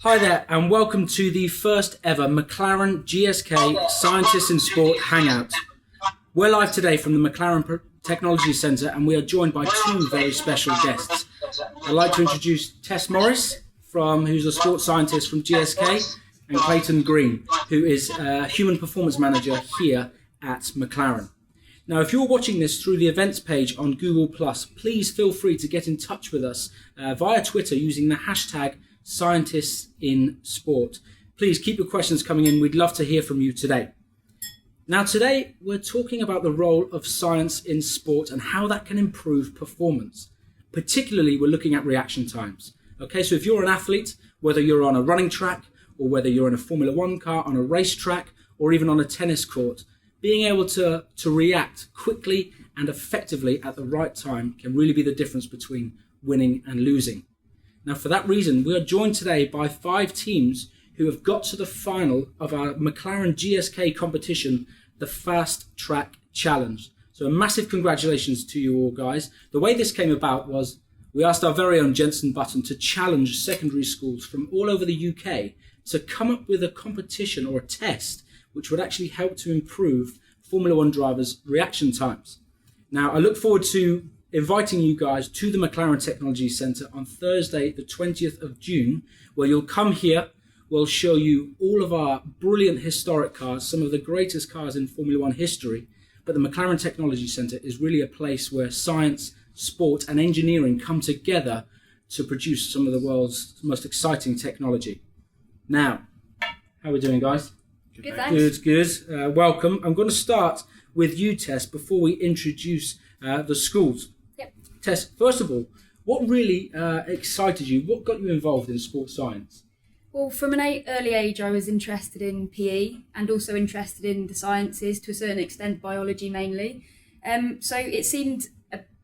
Hi there, and welcome to the first ever McLaren GSK Scientists in Sport Hangout. We're live today from the McLaren Technology Centre, and we are joined by two very special guests. I'd like to introduce Tess Morris, who's a sports scientist from GSK, and Clayton Green, who is a human performance manager here at McLaren. Now, if you're watching this through the events page on Google+, please feel free to get in touch with us via Twitter using the hashtag Scientists in Sport. Please keep your questions coming in. We'd love to hear from you today. Now, today we're talking about the role of science in sport and how that can improve performance. Particularly, we're looking at reaction times. Okay, so if you're an athlete, whether you're on a running track or whether you're in a Formula One car, on a racetrack, or even on a tennis court, being able to react quickly and effectively at the right time can really be the difference between winning and losing. Now, for that reason, we are joined today by 5 teams who have got to the final of our McLaren GSK competition, the Fast Track Challenge. So a massive congratulations to you all, guys. The way this came about was we asked our very own Jensen Button to challenge secondary schools from all over the UK to come up with a competition or a test which would actually help to improve Formula One drivers' reaction times. Now, I look forward to inviting you guys to the McLaren Technology Centre on Thursday, the 20th of June, where you'll come here. We'll show you all of our brilliant historic cars, some of the greatest cars in Formula One history. But the McLaren Technology Centre is really a place where science, sport and engineering come together to produce some of the world's most exciting technology. Now, how are we doing, guys? Good, thanks. Good. Welcome. I'm going to start with you, Tess, before we introduce the schools. Yep. Tess, first of all, what really excited you? What got you involved in sports science? Well, from an early age, I was interested in PE and also interested in the sciences, to a certain extent, biology mainly. So it seemed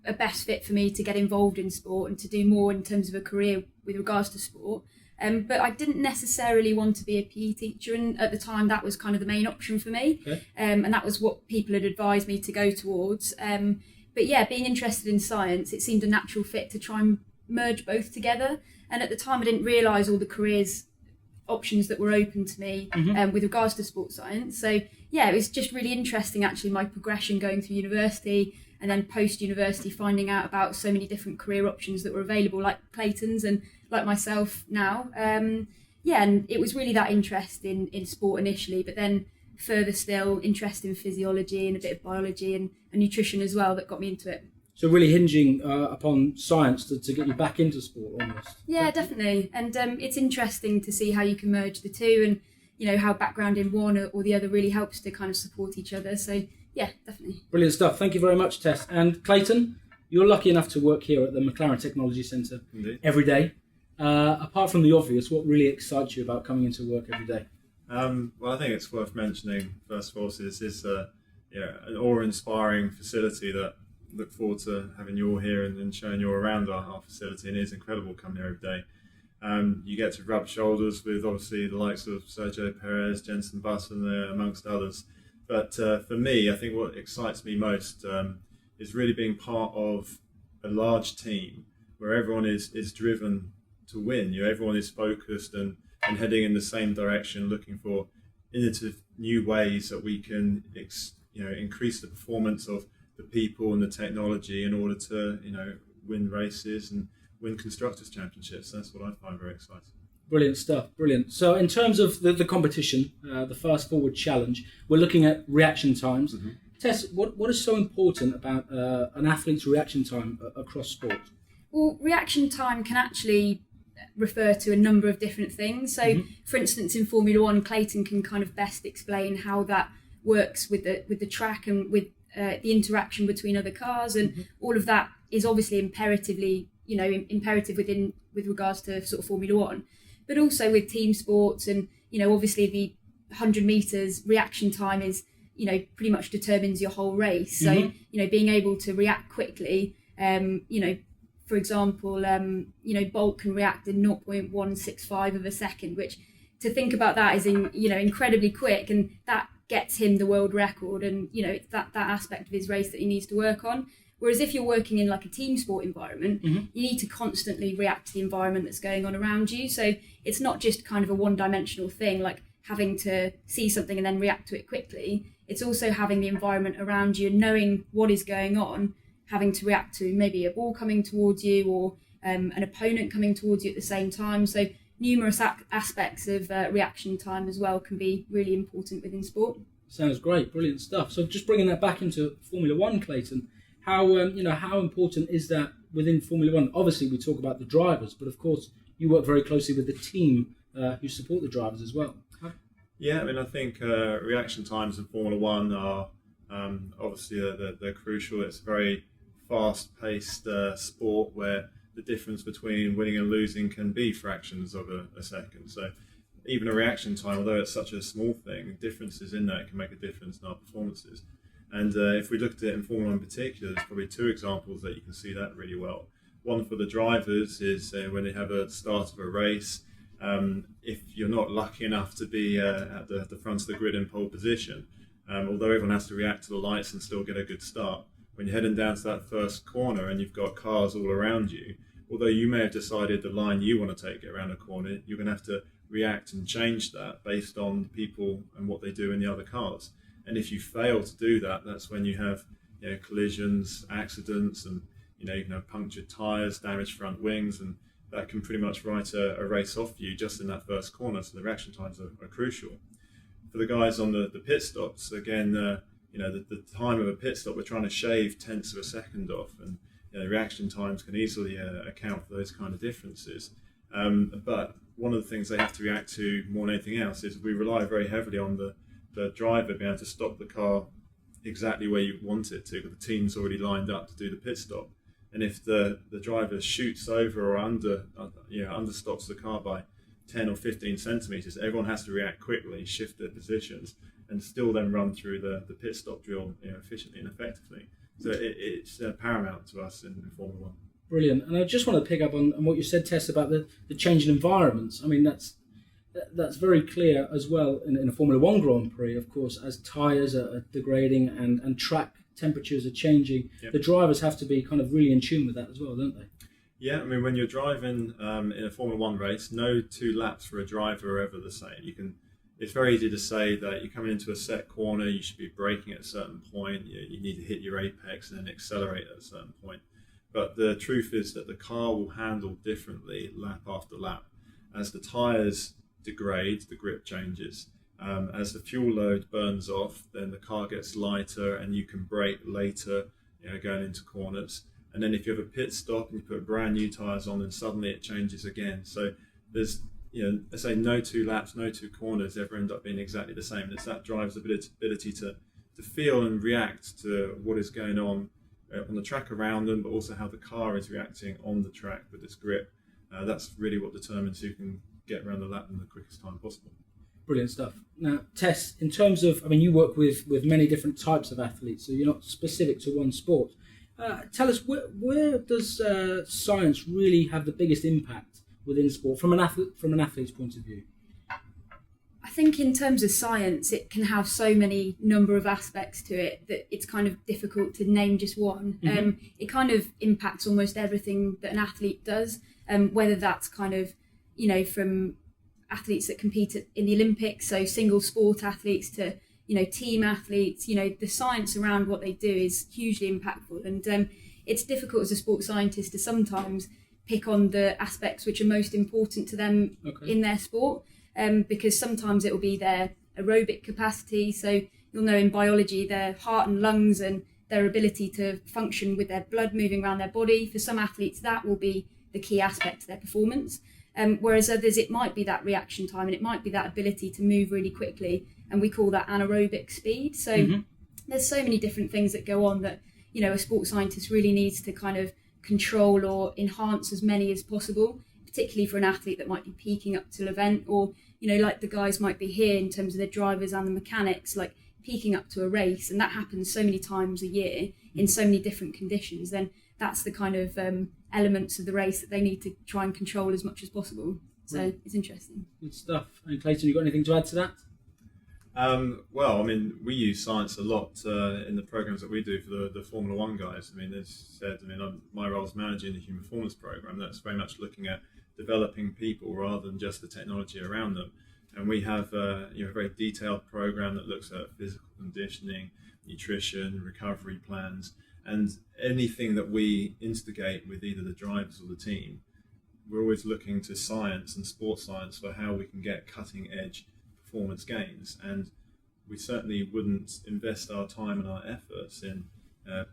a best fit for me to get involved in sport and to do more in terms of a career with regards to sport. But I didn't necessarily want to be a PE teacher, and at the time that was kind of the main option for me. Okay. And that was what people had advised me to go towards. But yeah, being interested in science, it seemed a natural fit to try and merge both together. And at the time I didn't realise all the careers options that were open to me with regards to sports science. So yeah, it was just really interesting actually, my progression going through university and then post-university finding out about so many different career options that were available, like Clayton's and like myself now. And it was really that interest in sport initially, but then further still interest in physiology and a bit of biology and nutrition as well that got me into it. So really hinging upon science to get you back into sport almost. Yeah, definitely. And it's interesting to see how you can merge the two, and you know how background in one or the other really helps to kind of support each other. So yeah, definitely. Brilliant stuff. Thank you very much, Tess. And Clayton, you're lucky enough to work here at the McLaren Technology Centre every day. Apart from the obvious, what really excites you about coming into work every day? Well, I think it's worth mentioning, first of all, this is an awe-inspiring facility that I look forward to having you all here and showing you all around our facility, and it is incredible coming here every day. You get to rub shoulders with obviously the likes of Sergio Perez, Jensen Button, amongst others. But for me, I think what excites me most is really being part of a large team where everyone is driven to win. Everyone is focused and heading in the same direction, looking for innovative new ways that we can increase the performance of the people and the technology in order to win races and win constructors championships. That's what I find very exciting. Brilliant stuff, brilliant. So in terms of the competition, the Fast Forward Challenge, we're looking at reaction times. Mm-hmm. Tess, what is so important about an athlete's reaction time across sport? Well, reaction time can actually refer to a number of different things. So for instance, in Formula One, Clayton can kind of best explain how that works with the track and with the interaction between other cars, and all of that is obviously imperative with regards to sort of Formula One. But also with team sports, and obviously the 100 meters reaction time is pretty much determines your whole race. So being able to react quickly, for example, Bolt can react in 0.165 of a second, which to think about that is incredibly quick, and that gets him the world record, and it's that aspect of his race that he needs to work on. Whereas if you're working in like a team sport environment, Mm-hmm. you need to constantly react to the environment that's going on around you. So it's not just kind of a one-dimensional thing, like having to see something and then react to it quickly. It's also having the environment around you and knowing what is going on, having to react to maybe a ball coming towards you or an opponent coming towards you at the same time. So numerous aspects of reaction time as well can be really important within sport. Sounds great, brilliant stuff. So just bringing that back into Formula One, Clayton, how important is that within Formula One? Obviously, we talk about the drivers, but of course, you work very closely with the team who support the drivers as well. Yeah, I mean, I think reaction times in Formula One are obviously they're crucial. It's a very fast-paced sport where the difference between winning and losing can be fractions of a second. So even a reaction time, although it's such a small thing, differences in that can make a difference in our performances. And if we looked at it in Formula 1 in particular, there's probably two examples that you can see that really well. One for the drivers is when they have a start of a race. If you're not lucky enough to be at the front of the grid in pole position, although everyone has to react to the lights and still get a good start, when you're heading down to that first corner and you've got cars all around you, although you may have decided the line you want to take it around a corner, you're going to have to react and change that based on people and what they do in the other cars. And if you fail to do that, that's when you have collisions, accidents, and you can have punctured tyres, damaged front wings, and that can pretty much write a race off you just in that first corner. So the reaction times are crucial. For the guys on the pit stops, again, the time of a pit stop, we're trying to shave tenths of a second off, and reaction times can easily account for those kind of differences. But one of the things they have to react to more than anything else is we rely very heavily on the driver being able to stop the car exactly where you want it to, because the team's already lined up to do the pit stop. And if the driver shoots over or understops the car by 10 or 15 centimetres, everyone has to react quickly, shift their positions, and still then run through the pit stop drill efficiently and effectively. So it's paramount to us in Formula One. Brilliant. And I just want to pick up on what you said, Tess, about the changing environments. I mean, that's very clear as well in a Formula One Grand Prix, of course, as tyres are degrading and track temperatures are changing. Yep. The drivers have to be kind of really in tune with that as well, don't they? Yeah, I mean, when you're driving in a Formula One race, no two laps for a driver are ever the same. It's very easy to say that you're coming into a set corner, you should be braking at a certain point, you need to hit your apex and then accelerate at a certain point. But the truth is that the car will handle differently lap after lap. As the tyres degrade, the grip changes. As the fuel load burns off, then the car gets lighter and you can brake later, going into corners. And then if you have a pit stop and you put brand new tyres on, then suddenly it changes again. So there's, let's say no two laps, no two corners ever end up being exactly the same. It's that driver's ability to feel and react to what is going on the track around them, but also how the car is reacting on the track with its grip. That's really what determines who can get around the lap in the quickest time possible. Brilliant stuff. Now, Tess, in terms of, you work with many different types of athletes, so you're not specific to one sport. Tell us, where does science really have the biggest impact within sport from an athlete's point of view? I think in terms of science, it can have so many number of aspects to it that it's kind of difficult to name just one. Mm-hmm. It kind of impacts almost everything that an athlete does, whether that's kind of, from athletes that compete in the Olympics, so single sport athletes, to team athletes. The science around what they do is hugely impactful, and it's difficult as a sports scientist to sometimes pick on the aspects which are most important to them in their sport, because sometimes it will be their aerobic capacity. So you'll know in biology their heart and lungs and their ability to function with their blood moving around their body. For some athletes, that will be the key aspect to their performance. Whereas others, it might be that reaction time and it might be that ability to move really quickly, and we call that anaerobic speed. So there's so many different things that go on that a sports scientist really needs to kind of control or enhance as many as possible, particularly for an athlete that might be peaking up to an event, or like the guys might be here in terms of the drivers and the mechanics, like peaking up to a race, and that happens so many times a year in so many different conditions. Then that's the kind of elements of the race that they need to try and control as much as possible. So It's interesting. Good stuff. And Clayton, you got anything to add to that? Well, I mean, we use science a lot in the programs that we do for the Formula One guys. I mean, as said, my role is managing the human performance program. That's very much looking at developing people rather than just the technology around them. And we have a very detailed program that looks at physical conditioning, nutrition, recovery plans, and anything that we instigate with either the drivers or the team. We're always looking to science and sports science for how we can get cutting edge performance gains, and we certainly wouldn't invest our time and our efforts in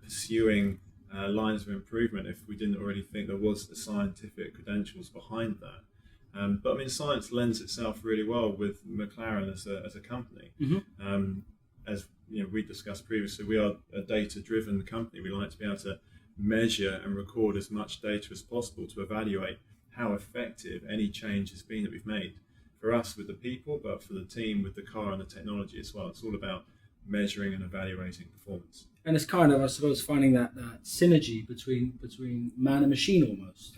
pursuing lines of improvement if we didn't already think there was the scientific credentials behind that. But I mean, science lends itself really well with McLaren as a company. Mm-hmm. As we discussed previously, we are a data-driven company. We like to be able to measure and record as much data as possible to evaluate how effective any change has been that we've made. For us with the people, but for the team with the car and the technology as well. It's all about measuring and evaluating performance. And it's kind of, I suppose, finding that synergy between man and machine almost,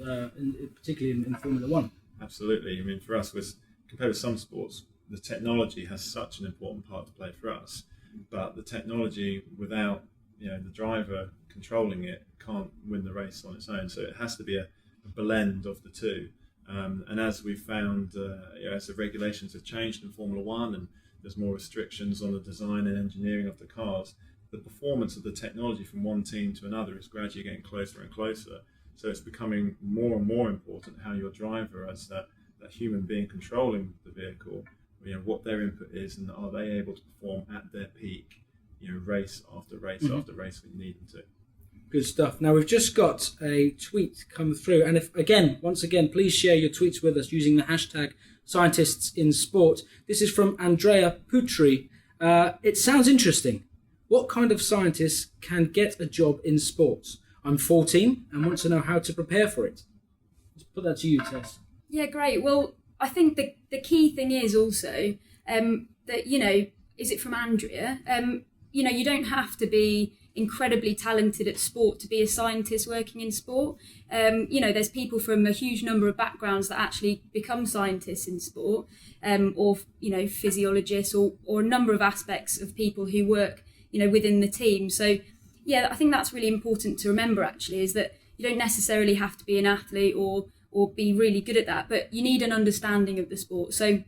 particularly in Formula One. Absolutely. I mean, for us, compared with some sports, the technology has such an important part to play for us. But the technology, without the driver controlling it, can't win the race on its own. So it has to be a blend of the two. And as we've found, as the regulations have changed in Formula One and there's more restrictions on the design and engineering of the cars, the performance of the technology from one team to another is gradually getting closer and closer. So it's becoming more and more important how your driver, as that human being controlling the vehicle, what their input is, and are they able to perform at their peak, race after race after race when you need them to. Good stuff. Now we've just got a tweet come through, and once again, please share your tweets with us using the hashtag Scientists in Sport. This is from Andrea Putri. It sounds interesting. What kind of scientists can get a job in sports? I'm 14 and want to know how to prepare for it. Let's put that to you, Tess. Yeah, great. Well, I think the key thing is also that, is it from Andrea? You don't have to be incredibly talented at sport to be a scientist working in sport. There's people from a huge number of backgrounds that actually become scientists in sport, or physiologists, or a number of aspects of people who work within the team. So yeah, I think that's really important to remember, actually, is that you don't necessarily have to be an athlete or be really good at that, but you need an understanding of the sport. So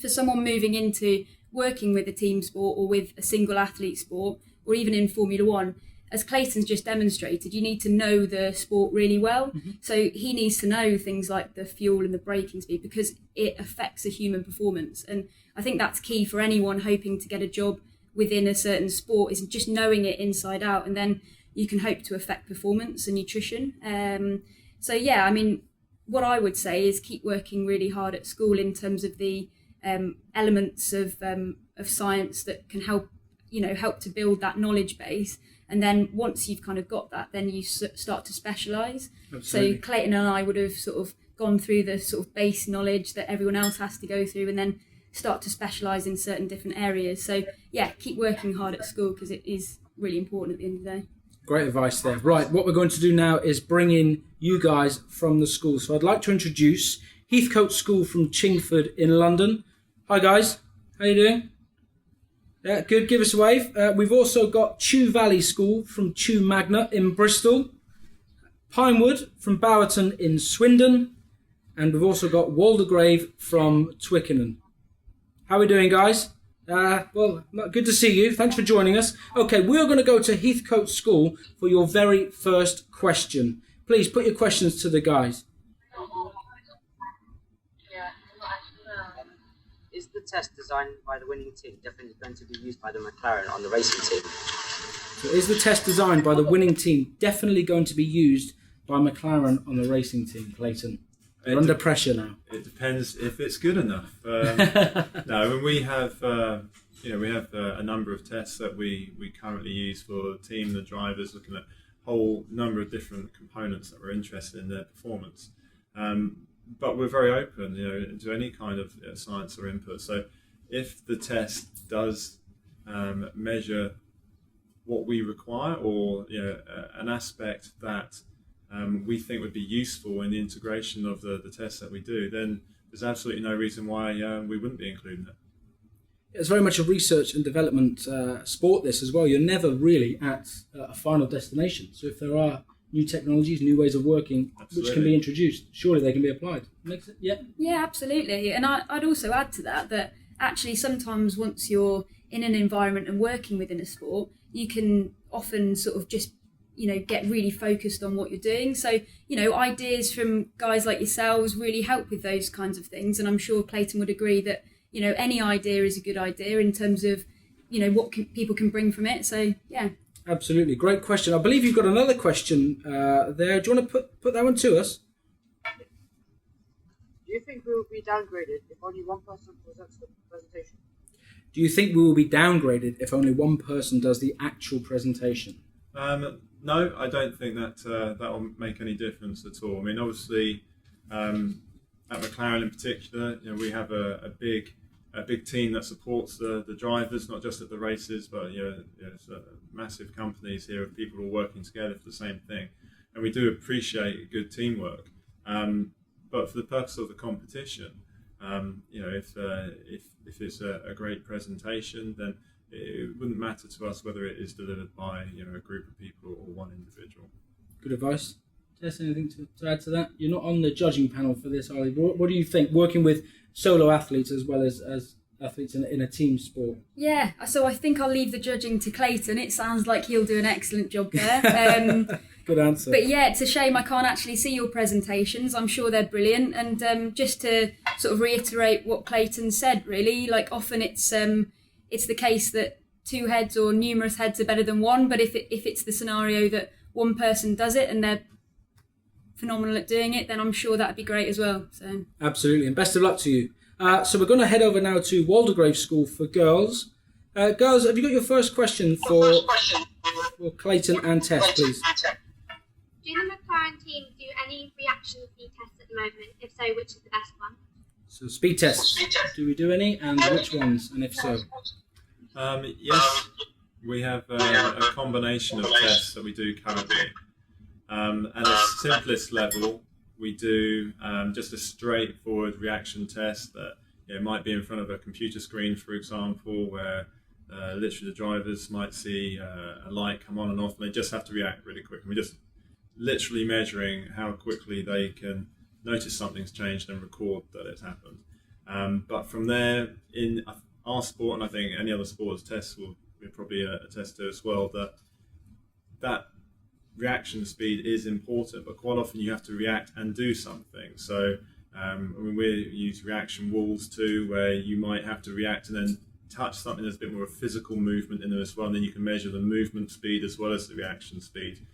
for someone moving into working with a team sport or with a single athlete sport, or even in Formula One, as Clayton's just demonstrated, you need to know the sport really well. Mm-hmm. So he needs to know things like the fuel and the braking speed, because it affects a human performance. And I think that's key for anyone hoping to get a job within a certain sport, is just knowing it inside out, and then you can hope to affect performance and nutrition. So yeah, I mean, what I would say is keep working really hard at school in terms of the elements of science that can help to build that knowledge base. And then once you've kind of got that, then you start to specialise. So Clayton and I would have sort of gone through the sort of base knowledge that everyone else has to go through, and then start to specialise in certain different areas. So yeah, keep working hard at school, because it is really important at the end of the day. Great advice there. Right, what we're going to do now is bring in you guys from the school. So I'd like to introduce Heathcote School from Chingford in London. Hi guys, how you doing? Yeah, good. Give us a wave. We've also got Chew Valley School from Chew Magna in Bristol, Pinewood from Bowerton in Swindon, and we've also got Waldegrave from Twickenham. How are we doing, guys? Well, good to see you. Thanks for joining us. Okay, we're going to go to Heathcote School for your very first question. Please put your questions to the guys. Is the test designed by the winning team definitely going to be used by the McLaren on the racing team? So is the test designed by the winning team definitely going to be used by McLaren on the racing team, Clayton? You're under pressure now. It depends if it's good enough. No, when we have a number of tests that we currently use for the team, the drivers, looking at a whole number of different components that we're interested in their performance. But we're very open, to any kind of science or input. So if the test does measure what we require, or an aspect that we think would be useful in the integration of the tests that we do, then there's absolutely no reason why we wouldn't be including it. It's very much a research and development sport, this as well. You're never really at a final destination. So if there are new technologies, new ways of working, which can be introduced, surely they can be applied. Makes it, yeah? Yeah, absolutely. And I'd also add to that actually sometimes once you're in an environment and working within a sport, you can often sort of just, get really focused on what you're doing. So, ideas from guys like yourselves really help with those kinds of things. And I'm sure Clayton would agree that, any idea is a good idea in terms of, what people can bring from it. So, yeah. Absolutely. Great question. I believe you've got another question there. Do you want to put that one to us? Do you think we will be downgraded if only one person presents the presentation? Do you think we will be downgraded if only one person does the actual presentation? No, I don't think that that will make any difference at all. I mean, obviously, at McLaren in particular, we have a big team that supports the drivers, not just at the races, but it's massive companies here of people all working together for the same thing, and we do appreciate good teamwork. But for the purpose of the competition, if it's a great presentation, then it wouldn't matter to us whether it is delivered by a group of people or one individual. Good advice. Tess, anything to add to that? You're not on the judging panel for this, Ali. What do you think, working with solo athletes as well as athletes in a team sport? Yeah, so I think I'll leave the judging to Clayton. It sounds like he'll do an excellent job there. Good answer. But yeah, it's a shame I can't actually see your presentations. I'm sure they're brilliant. And just to sort of reiterate what Clayton said, really, like often it's the case that two heads or numerous heads are better than one. But if it's the scenario that one person does it and they're phenomenal at doing it, then I'm sure that'd be great as well. So absolutely, and best of luck to you. So we're going to head over now to Waldegrave School for Girls. Girls, have you got your first question for Clayton and Tess, please? Do the McLaren team do any reaction speed tests at the moment? If so, which is the best one? So speed tests. Do we do any, and which ones, and if so? Yes, we have a combination of tests that we do currently. At a simplest level, we do just a straightforward reaction test that might be in front of a computer screen, for example, where literally the drivers might see a light come on and off, and they just have to react really quick. And we're just literally measuring how quickly they can notice something's changed and record that it's happened. But from there, in our sport, and I think any other sports tests will probably attest to as well, that reaction speed is important, but quite often you have to react and do something. So we use reaction walls too, where you might have to react and then touch something that's a bit more of physical movement in there as well, and then you can measure the movement speed as well as the reaction speed.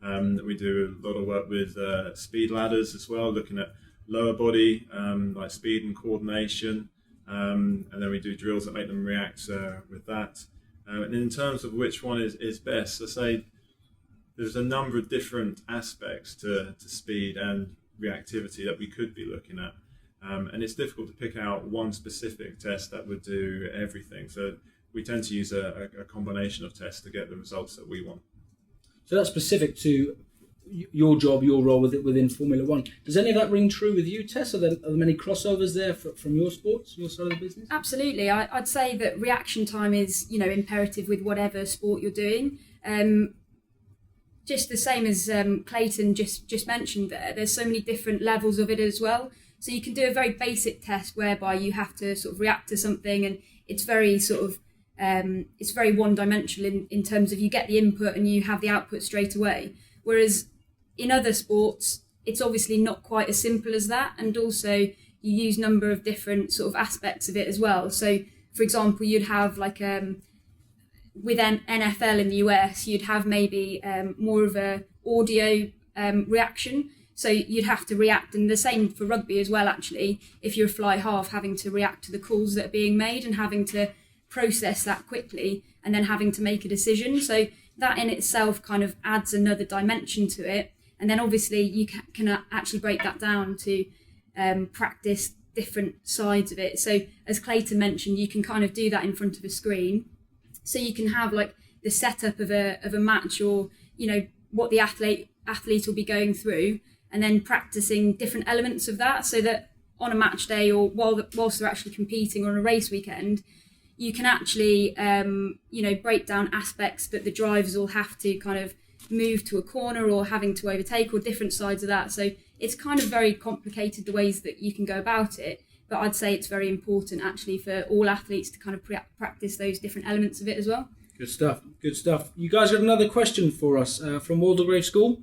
We do a lot of work with speed ladders as well, looking at lower body like speed and coordination, and then we do drills that make them react with that. And in terms of which one is best, I say there's a number of different aspects to speed and reactivity that we could be looking at. And it's difficult to pick out one specific test that would do everything. So we tend to use a combination of tests to get the results that we want. So that's specific to your job, your role within Formula One. Does any of that ring true with you, Tess? Are there many crossovers there from your sports, your side of the business? Absolutely. I'd say that reaction time is, imperative with whatever sport you're doing. Just the same as Clayton just mentioned there's so many different levels of it as well. So you can do a very basic test whereby you have to sort of react to something, and it's very sort of it's very one-dimensional in terms of you get the input and you have the output straight away. Whereas in other sports, it's obviously not quite as simple as that, and also you use a number of different sort of aspects of it as well. So, for example, you'd have like with NFL in the US, you'd have maybe more of a audio reaction. So you'd have to react, and the same for rugby as well, actually, if you're a fly half, having to react to the calls that are being made and having to process that quickly and then having to make a decision. So that in itself kind of adds another dimension to it. And then obviously you can actually break that down to practice different sides of it. So as Clayton mentioned, you can kind of do that in front of a screen. So you can have like the setup of a match, or what the athlete will be going through, and then practicing different elements of that, so that on a match day or whilst they're actually competing or on a race weekend, you can actually, break down aspects that the drivers will have to kind of move to a corner or having to overtake or different sides of that. So it's kind of very complicated the ways that you can go about it. But I'd say it's very important actually for all athletes to kind of practice those different elements of it as well. Good stuff. Good stuff. You guys got another question for us from Waldegrave School?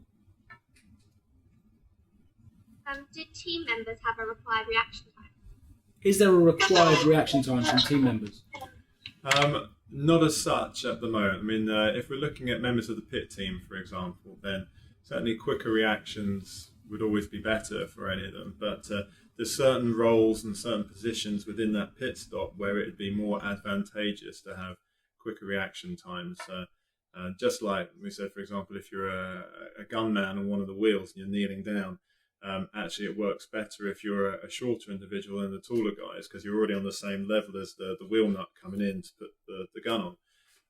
Did team members have a required reaction time? Is there a required reaction time from team members? Not as such at the moment. I mean, if we're looking at members of the pit team, for example, then certainly quicker reactions would always be better for any of them. But there's certain roles and certain positions within that pit stop where it would be more advantageous to have quicker reaction times. Just like we said, for example, if you're a gunman on one of the wheels and you're kneeling down, actually it works better if you're a shorter individual than the taller guys because you're already on the same level as the wheel nut coming in to put the gun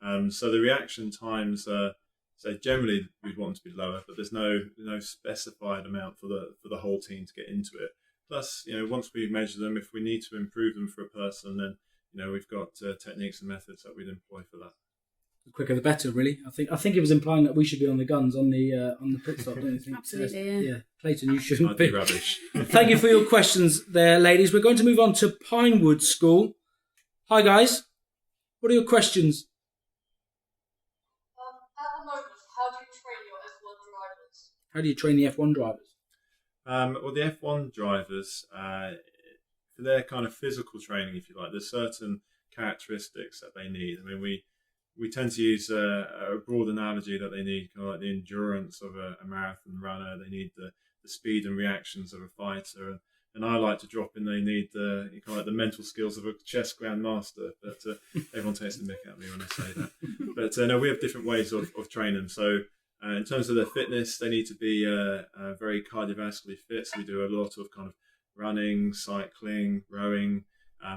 on. So the reaction times, so generally we'd want them to be lower, but there's no specified amount for the whole team to get into it. Plus, once we measure them, if we need to improve them for a person, then we've got techniques and methods that we'd employ for that. The quicker the better, really. I think it was implying that we should be on the guns on the pit stop, don't you think? Absolutely, yeah. Clayton, you shouldn't I'd be. be rubbish. Thank you for your questions there, ladies. We're going to move on to Pinewood School. Hi, guys. What are your questions? At the moment, how do you train your F1 drivers? How do you train the F1 drivers? Well, the F1 drivers, for their kind of physical training, if you like, there's certain characteristics that they need. I mean, we tend to use a broad analogy that they need, kind of like the endurance of a marathon runner. They need the speed and reactions of a fighter, and I like to drop in. They need the kind of like the mental skills of a chess grandmaster. But everyone takes the mick at me when I say that. But no, we have different ways of training them. So in terms of their fitness, they need to be very cardiovascularly fit. So we do a lot of kind of running, cycling, rowing.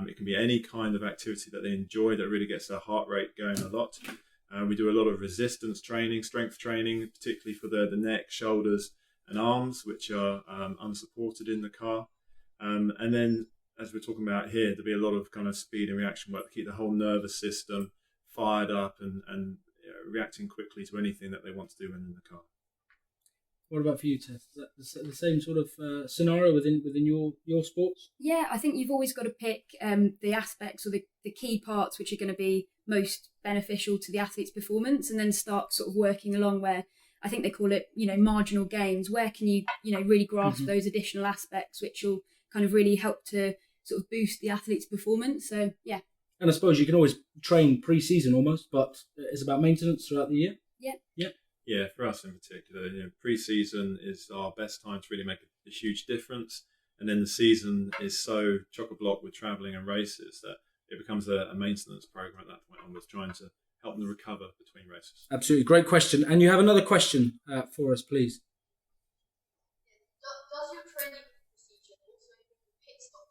It can be any kind of activity that they enjoy that really gets their heart rate going a lot. We do a lot of resistance training, strength training, particularly for the neck, shoulders and arms, which are unsupported in the car. And then, as we're talking about here, there'll be a lot of kind of speed and reaction work to keep the whole nervous system fired up and reacting quickly to anything that they want to do when in the car. What about for you, Tess? Is that the same sort of scenario within your sports? Yeah, I think you've always got to pick the aspects or the key parts which are going to be most beneficial to the athlete's performance, and then start sort of working along where I think they call it, marginal gains. Where can you, really grasp those additional aspects which will kind of really help to sort of boost the athlete's performance. So, yeah. And I suppose you can always train pre-season almost, but it's about maintenance throughout the year. Yeah. Yeah, for us in particular, pre-season is our best time to really make a huge difference. And then the season is so chock-a-block with travelling and races that it becomes a maintenance program at that point onwards, trying to help them recover between races. Absolutely. Great question. And you have another question for us, please. Does your training procedure also include pit stop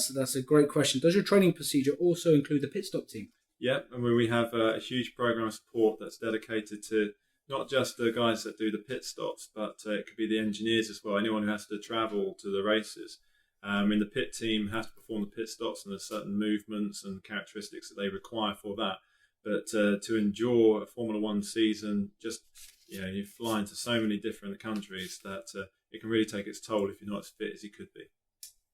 team? That's a great question. Does your training procedure also include the pit stop team? Yeah, and we have a huge program of support that's dedicated to not just the guys that do the pit stops, but it could be the engineers as well, anyone who has to travel to the races. The pit team has to perform the pit stops, and there's certain movements and characteristics that they require for that. But to endure a Formula One season, you fly into so many different countries that it can really take its toll if you're not as fit as you could be.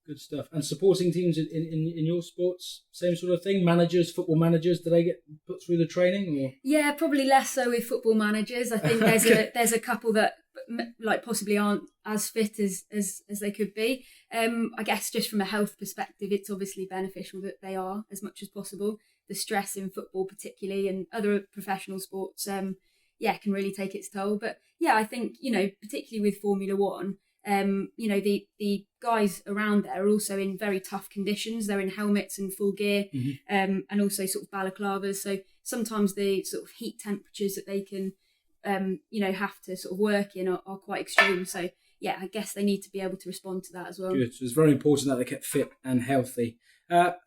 Good stuff. And supporting teams in your sports, same sort of thing? Managers, football managers, do they get put through the training? Or? Yeah, probably less so with football managers. I think there's a couple that possibly aren't as fit as they could be. I guess just from a health perspective, it's obviously beneficial that they are as much as possible. The stress in football particularly and other professional sports, can really take its toll. But yeah, I think, particularly with Formula One, the guys around there are also in very tough conditions. They're in helmets and full gear, and also sort of balaclavas. So sometimes the sort of heat temperatures that they can, have to sort of work in are quite extreme. So yeah, I guess they need to be able to respond to that as well. Good. So it's very important that they kept fit and healthy.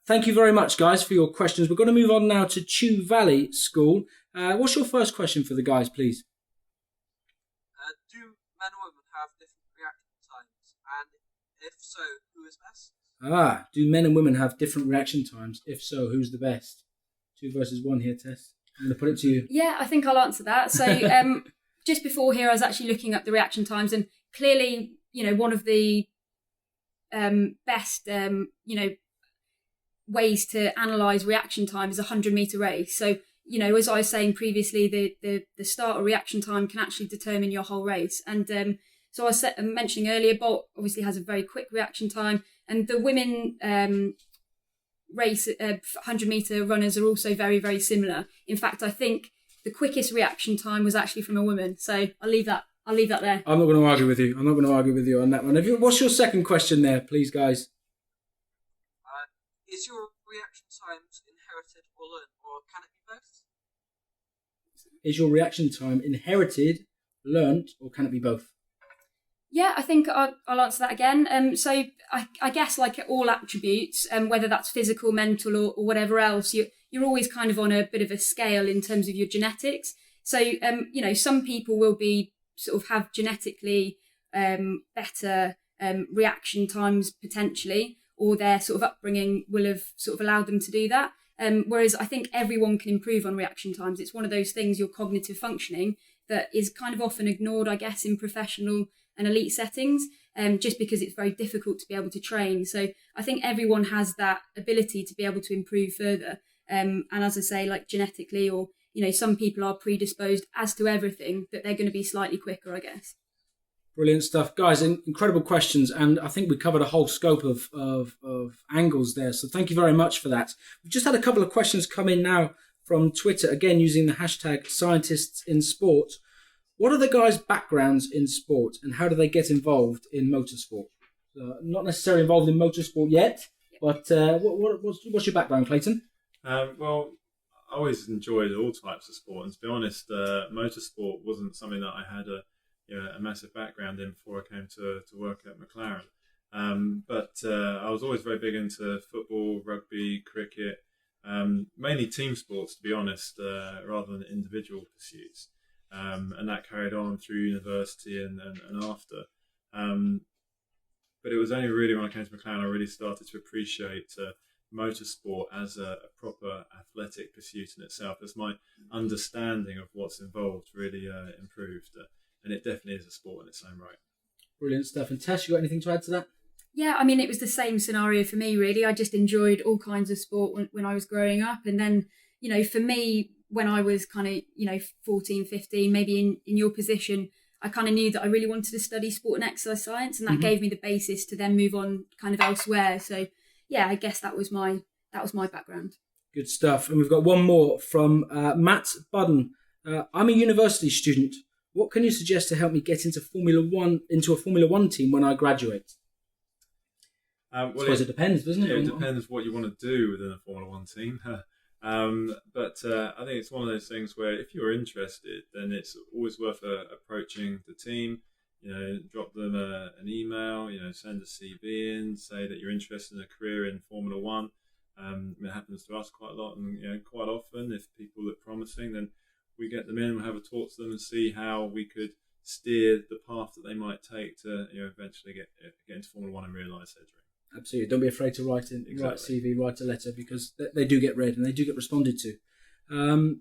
Thank you very much, guys, for your questions. We're going to move on now to Chew Valley School. What's your first question for the guys, please? Do men and women have different reaction times? And if so, who is best? Do men and women have different reaction times? If so, who's the best? 2 versus 1 here, Tess. I'm going to put it to you. Yeah, I think I'll answer that. So just before here, I was actually looking up the reaction times, and clearly, one of the best, ways to analyse reaction time is a 100-metre race. So, as I was saying previously, the start or reaction time can actually determine your whole race. And so I was mentioning earlier, Bolt obviously has a very quick reaction time, and the women race 100-metre runners are also very, very similar. In fact, I think the quickest reaction time was actually from a woman. So I'll leave that there. I'm not going to argue with you. On that one. What's your second question there, please, guys? Is your reaction times inherited or learned, or can it be both? Is your reaction time inherited, learnt, or can it be both? Yeah, I think I'll answer that again. So I guess like all attributes, whether that's physical, mental, or whatever else, you're always kind of on a bit of a scale in terms of your genetics. So, some people will be sort of have genetically better reaction times potentially, or their sort of upbringing will have sort of allowed them to do that. Whereas I think everyone can improve on reaction times. It's one of those things, your cognitive functioning, that is kind of often ignored, I guess, in professional and elite settings, just because it's very difficult to be able to train. So I think everyone has that ability to be able to improve further. And as I say, like genetically, or, some people are predisposed as to everything, that they're going to be slightly quicker, I guess. Brilliant stuff. Guys, incredible questions. And I think we covered a whole scope of angles there. So thank you very much for that. We've just had a couple of questions come in now from Twitter, again, using the hashtag Scientists in Sport. What are the guys' backgrounds in sport, and how do they get involved in motorsport? Not necessarily involved in motorsport yet, but what's your background, Clayton? Well, I always enjoyed all types of sport, and to be honest, motorsport wasn't something that I had a massive background in before I came to work at McLaren. But I was always very big into football, rugby, cricket, mainly team sports, to be honest, rather than individual pursuits. And that carried on through university and after. But it was only really when I came to McLaren I really started to appreciate motorsport as a proper athletic pursuit in itself, as my understanding of what's involved really improved. And it definitely is a sport in its own right. Brilliant stuff. And Tess, you got anything to add to that? Yeah, I mean, it was the same scenario for me, really. I just enjoyed all kinds of sport when I was growing up. And then, for me, when I was kind of, 14, 15, maybe in your position, I kind of knew that I really wanted to study sport and exercise science, and that gave me the basis to then move on kind of elsewhere. So, yeah, I guess that was my background. Good stuff. And we've got one more from Matt Budden. I'm a university student. What can you suggest to help me get into a Formula One team when I graduate? I suppose it depends, doesn't it? It depends what you want to do within a Formula One team. But I think it's one of those things where if you're interested, then it's always worth approaching the team. Drop them an email. Send a CV in, say that you're interested in a career in Formula One. It happens to us quite a lot, and quite often, if people look promising, then we get them in, we'll have a talk to them, and see how we could steer the path that they might take to eventually get into Formula One and realise their dream. Absolutely. Don't be afraid to write CV, write a letter, because they do get read and they do get responded to.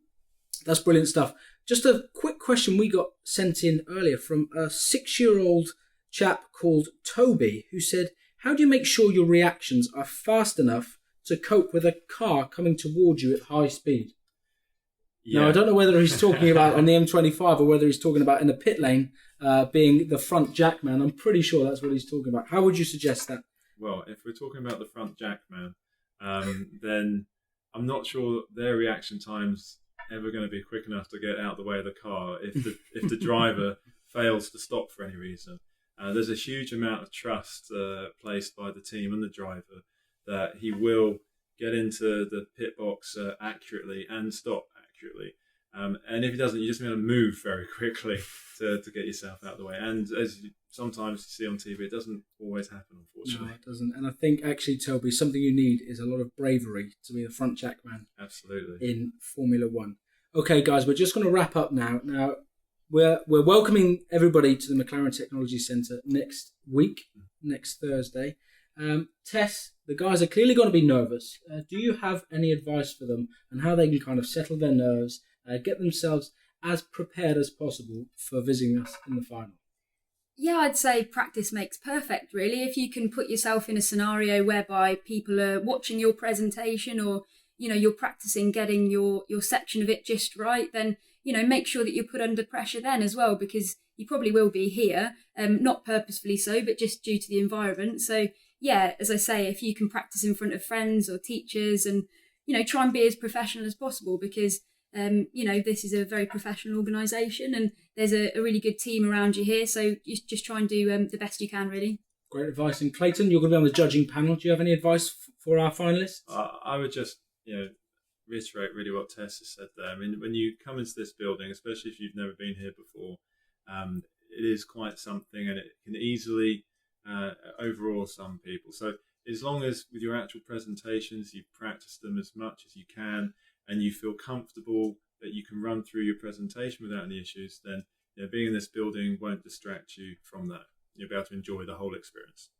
That's brilliant stuff. Just a quick question we got sent in earlier from a 6-year-old chap called Toby, who said, how do you make sure your reactions are fast enough to cope with a car coming towards you at high speed? Yeah. Now, I don't know whether he's talking about on the M25 or whether he's talking about in a pit lane, being the front jack man. I'm pretty sure that's what he's talking about. How would you suggest that? Well, if we're talking about the front jack man, then I'm not sure their reaction time's ever going to be quick enough to get out the way of the car if the driver fails to stop for any reason. There's a huge amount of trust placed by the team and the driver that he will get into the pit box accurately and stop accurately. And if he doesn't, you just need to move very quickly to get yourself out of the way. And as sometimes you see on TV, it doesn't always happen, unfortunately. No, it doesn't. And I think actually, Toby, something you need is a lot of bravery to be the front jack man. Absolutely. In Formula One. Okay, guys, we're just going to wrap up now. Now, we're welcoming everybody to the McLaren Technology Centre next week, next Thursday. Tess, the guys are clearly going to be nervous. Do you have any advice for them on how they can kind of settle their nerves, get themselves as prepared as possible for visiting us in the final? Yeah, I'd say practice makes perfect, really. If you can put yourself in a scenario whereby people are watching your presentation, or, you're practicing getting your section of it just right, then, make sure that you're put under pressure then as well, because you probably will be here, not purposefully so, but just due to the environment. So, yeah, as I say, if you can practice in front of friends or teachers and, try and be as professional as possible, because this is a very professional organisation and there's a really good team around you here. So just try and do the best you can, really. Great advice. And Clayton, you're going to be on the judging panel. Do you have any advice for our finalists? I would just, reiterate really what Tess has said there. I mean, when you come into this building, especially if you've never been here before, it is quite something, and it can easily overawe some people. So as long as with your actual presentations, you practice them as much as you can, and you feel comfortable that you can run through your presentation without any issues, then being in this building won't distract you from that. You'll be able to enjoy the whole experience.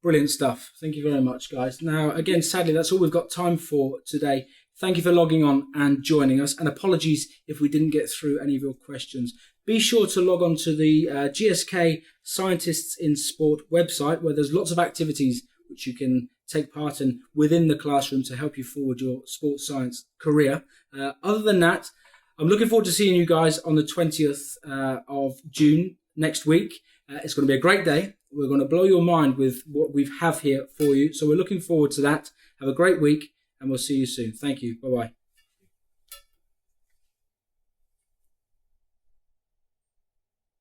Brilliant stuff. Thank you very much, guys. Now, again, sadly, that's all we've got time for today. Thank you for logging on and joining us, and apologies if we didn't get through any of your questions. Be sure to log on to the GSK Scientists in Sport website, where there's lots of activities which you can take part in within the classroom to help you forward your sports science career. Other than that, I'm looking forward to seeing you guys on the 20th of June next week. It's going to be a great day. We're going to blow your mind with what we have here for you. So we're looking forward to that. Have a great week, and we'll see you soon. Thank you. Bye-bye.